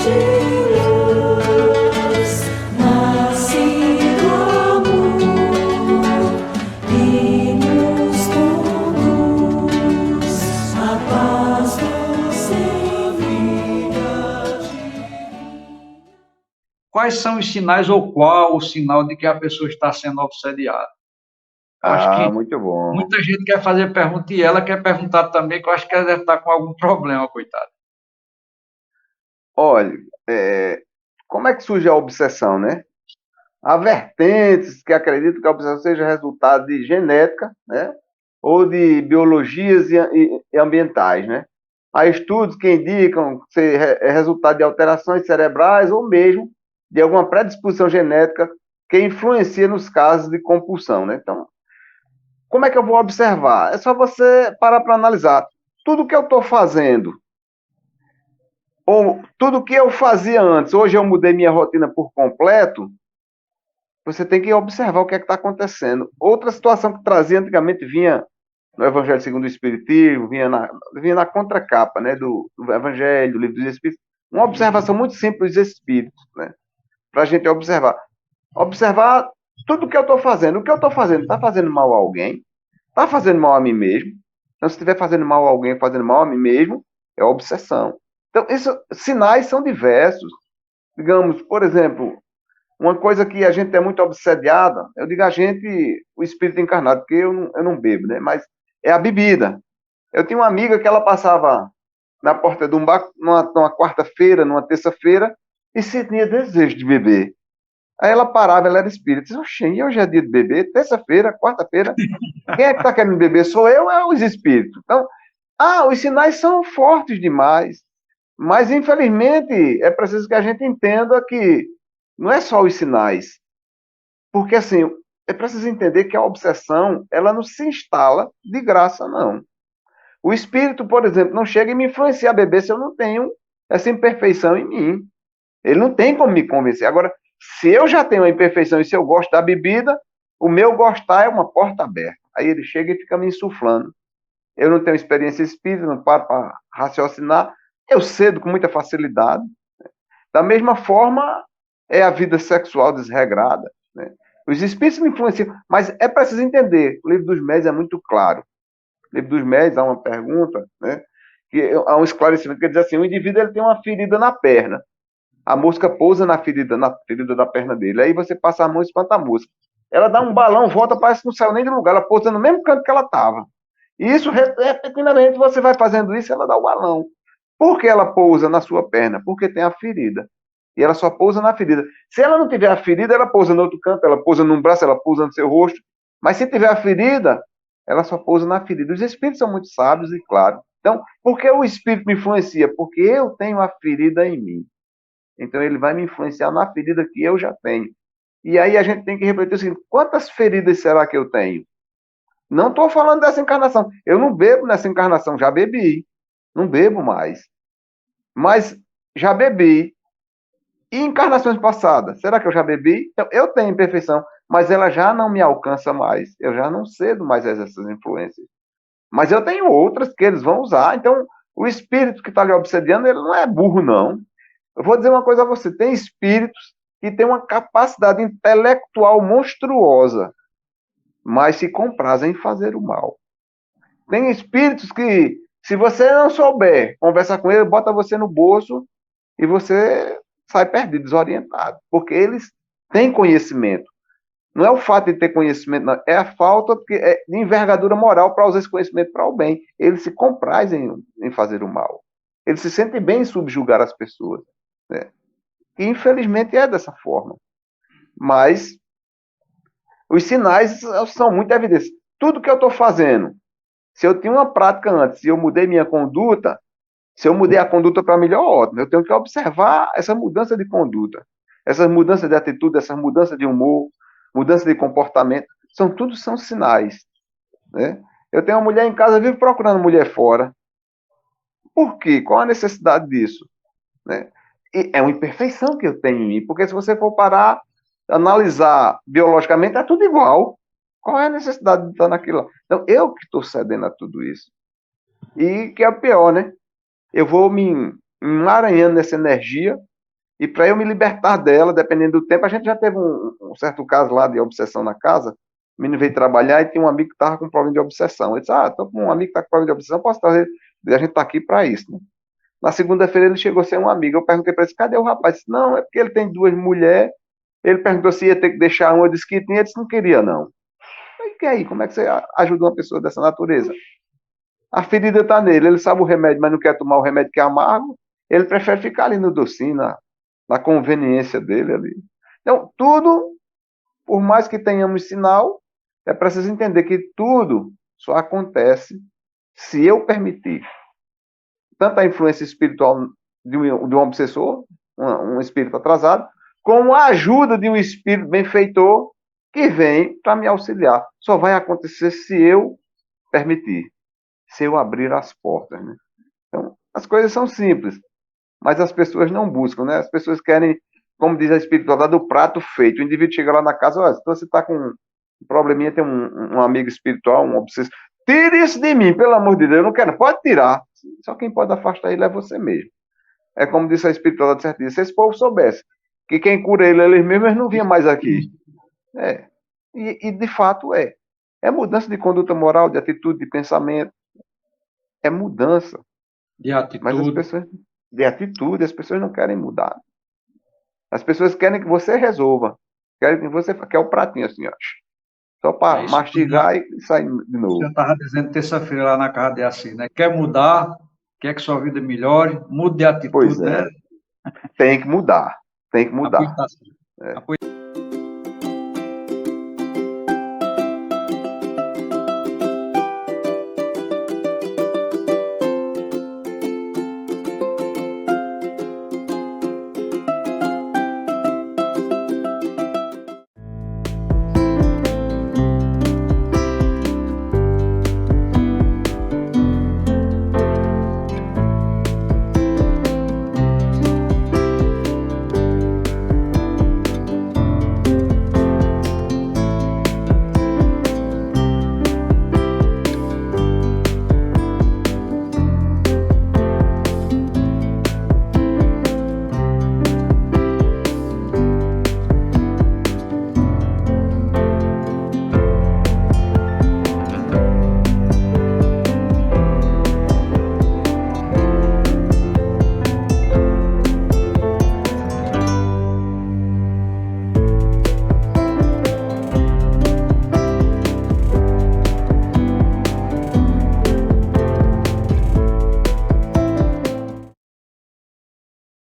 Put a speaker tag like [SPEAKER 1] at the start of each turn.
[SPEAKER 1] de luz, nasce do amor e nos conduz a paz doce vida divina.
[SPEAKER 2] Quais são os sinais ou qual o sinal de que a pessoa está sendo obsediada? Eu acho que
[SPEAKER 3] Muito bom.
[SPEAKER 2] muita gente quer fazer pergunta e ela quer perguntar também, que eu acho que ela deve estar com algum problema, coitada.
[SPEAKER 3] Olha, como é que surge a obsessão, né? Há vertentes que acreditam que a obsessão seja resultado de genética, né? Ou de biologias e ambientais, né? Há estudos que indicam que é resultado de alterações cerebrais ou mesmo de alguma predisposição genética que influencia nos casos de compulsão, né? Então, como é que eu vou observar? É só você parar para analisar. Tudo que eu estou fazendo, ou tudo que eu fazia antes, hoje eu mudei minha rotina por completo, você tem que observar o que é que está acontecendo. Outra situação que trazia antigamente vinha no Evangelho segundo o Espiritismo, vinha na contracapa, né, do Evangelho, do Livro dos Espíritos, uma observação muito simples dos Espíritos, né, para a gente observar. Observar tudo que eu estou fazendo. O que eu estou fazendo está fazendo mal a alguém? Está fazendo mal a mim mesmo? Então, se estiver fazendo mal a alguém, fazendo mal a mim mesmo, é obsessão. Então, sinais são diversos. Digamos, por exemplo, uma coisa que a gente é muito obsediada, eu digo a gente, o espírito encarnado, porque eu não bebo, né? Mas é a bebida. Eu tinha uma amiga que ela passava na porta de um bar numa quarta-feira, numa terça-feira, e sentia desejo de beber. Aí ela parava, ela era espírita. Disse, oxe, hoje é dia de beber, terça-feira, quarta-feira. Quem é que está querendo beber? Sou eu ou é os espíritos? Então, os sinais são fortes demais. Mas, infelizmente, é preciso que a gente entenda que não é só os sinais. Porque, assim, é preciso entender que a obsessão, ela não se instala de graça, não. O espírito, por exemplo, não chega e me influencia a beber se eu não tenho essa imperfeição em mim. Ele não tem como me convencer. Agora, se eu já tenho a imperfeição e se eu gosto da bebida, o meu gostar é uma porta aberta. Aí ele chega e fica me insuflando. Eu não tenho experiência espírita, não paro para raciocinar. Eu cedo com muita facilidade. Da mesma forma, é a vida sexual desregrada, né? Os espíritos me influenciam, mas é preciso entender. O livro dos médiuns é muito claro. No livro dos médiuns há uma pergunta, né? Há um esclarecimento que diz assim: o indivíduo ele tem uma ferida na perna. A mosca pousa na ferida da perna dele. Aí você passa a mão e espanta a mosca. Ela dá um balão, volta, parece que não saiu nem do lugar. Ela pousa no mesmo canto que ela estava. E isso, repetidamente, você vai fazendo isso, ela dá o balão. Por que ela pousa na sua perna? Porque tem a ferida. E ela só pousa na ferida. Se ela não tiver a ferida, ela pousa no outro canto, ela pousa num braço, ela pousa no seu rosto. Mas se tiver a ferida, ela só pousa na ferida. Os espíritos são muito sábios e claros. Então, por que o espírito me influencia? Porque eu tenho a ferida em mim. Então, ele vai me influenciar na ferida que eu já tenho. E aí a gente tem que refletir o seguinte: quantas feridas será que eu tenho? Não estou falando dessa encarnação. Eu não bebo nessa encarnação, já bebi. Não bebo mais. Mas já bebi. E encarnações passadas? Será que eu já bebi? Então, eu tenho imperfeição, mas ela já não me alcança mais. Eu já não cedo mais a essas influências. Mas eu tenho outras que eles vão usar. Então, o espírito que está lhe obsediando, ele não é burro, não. Eu vou dizer uma coisa a você: tem espíritos que têm uma capacidade intelectual monstruosa, mas se comprazem em fazer o mal. Tem espíritos que, se você não souber conversar com ele, bota você no bolso e você sai perdido, desorientado, porque eles têm conhecimento. Não é o fato de ter conhecimento, não, é a falta de envergadura moral para usar esse conhecimento para o bem. Eles se comprazem em fazer o mal. Eles se sentem bem em subjugar as pessoas, né? E, infelizmente, é dessa forma. Mas os sinais são muito evidentes. Tudo que eu estou fazendo, se eu tinha uma prática antes, se eu mudei minha conduta, se eu mudei a conduta para melhor, ótimo. Eu tenho que observar essa mudança de conduta, essas mudanças de atitude, essas mudanças de humor, mudança de comportamento. São sinais, né? Eu tenho uma mulher em casa, vivo procurando mulher fora. Por quê? Qual a necessidade disso, né? E é uma imperfeição que eu tenho em mim, porque se você for parar, analisar biologicamente, é tudo igual. Qual é a necessidade de estar naquilo lá? Então, eu que estou cedendo a tudo isso. E que é o pior, né? Eu vou me emaranhando nessa energia, E para eu me libertar dela, dependendo do tempo, a gente já teve um certo caso lá de obsessão na casa. O menino veio trabalhar e tinha um amigo que estava com problema de obsessão. Ele disse, estou com um amigo que está com problema de obsessão, posso trazer? A gente está aqui para isso, né? Na segunda-feira ele chegou sem um amigo. Eu perguntei para ele, cadê o rapaz? Ele disse, não, é porque ele tem 2 mulheres. Ele perguntou se ia ter que deixar uma, eu disse que tinha, ele disse, não queria, não. E aí, como é que você ajuda uma pessoa dessa natureza? A ferida está nele, ele sabe o remédio, mas não quer tomar o remédio que é amargo. Ele prefere ficar ali no docinho, na conveniência dele ali. Então, tudo, por mais que tenhamos sinal, é preciso entender que tudo só acontece se eu permitir. Tanto a influência espiritual de um obsessor, um espírito atrasado, como a ajuda de um espírito benfeitor que vem para me auxiliar. Só vai acontecer se eu permitir, se eu abrir as portas, né? Então, as coisas são simples, mas as pessoas não buscam, né? As pessoas querem, como diz a espiritualidade, do prato feito. O indivíduo chega lá na casa, olha, se você está com um probleminha, tem um amigo espiritual, um obsessor, tire isso de mim, pelo amor de Deus, eu não quero, pode tirar. Só quem pode afastar ele é você mesmo. É como disse a espiritualidade certinha, se esse povo soubesse que quem cura ele é eles mesmos, eles não vinham mais aqui. E de fato é. É mudança de conduta moral, de atitude, de pensamento. É mudança.
[SPEAKER 2] De
[SPEAKER 3] Mas as
[SPEAKER 2] atitude.
[SPEAKER 3] pessoas, de atitude, as pessoas não querem mudar. As pessoas querem que você resolva. Querem que você quer o pratinho assim, ó. Só para
[SPEAKER 2] É isso,
[SPEAKER 3] mastigar e sair de
[SPEAKER 2] O
[SPEAKER 3] novo.
[SPEAKER 2] senhor estava dizendo terça-feira lá na casa de assim, né? Quer mudar, quer que sua vida melhore, mude de atitude,
[SPEAKER 3] Pois
[SPEAKER 2] né?
[SPEAKER 3] é. Tem que mudar. Tem que
[SPEAKER 2] A pois
[SPEAKER 3] mudar.
[SPEAKER 2] tá certo. A pois-